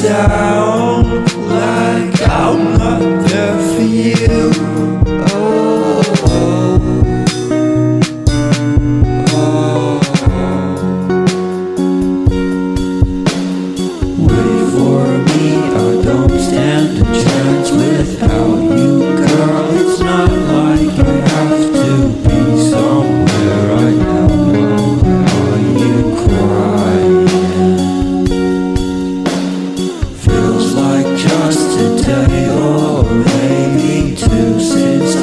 sound like I'm not there for you. Oh, oh, oh. Wait for me, I don't stand a chance without you, girl. It's not like I have to be somewhere right now. Are you crying? Feels like just a day or maybe two since I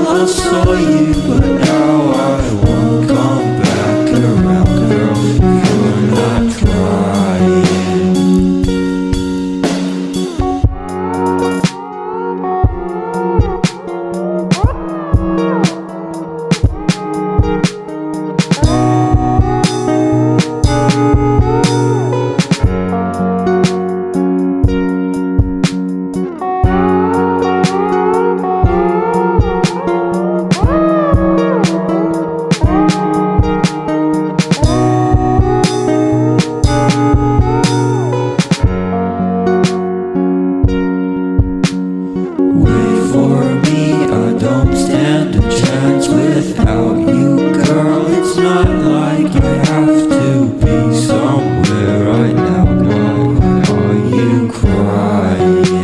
last saw you, but now I won't come back around, girl. You're not trying. Wait for me, I don't stand a chance without you, girl. It's not like I have to be somewhere right now. Why are you crying?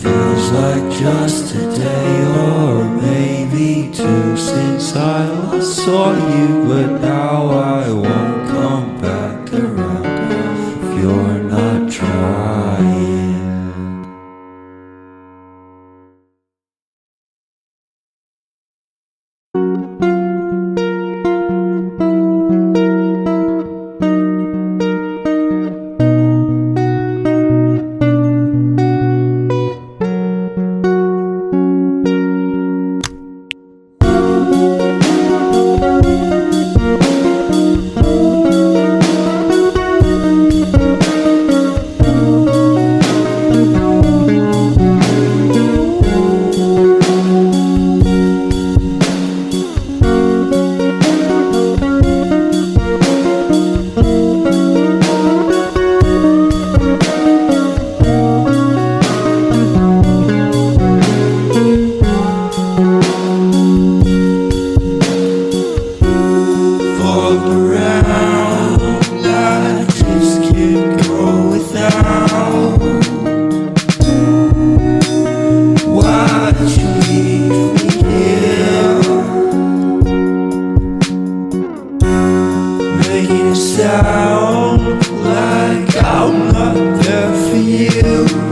Feels like just a day or maybe two since I last saw you, but now I won't come back around if you're not trying. Sound like I'm not there for you.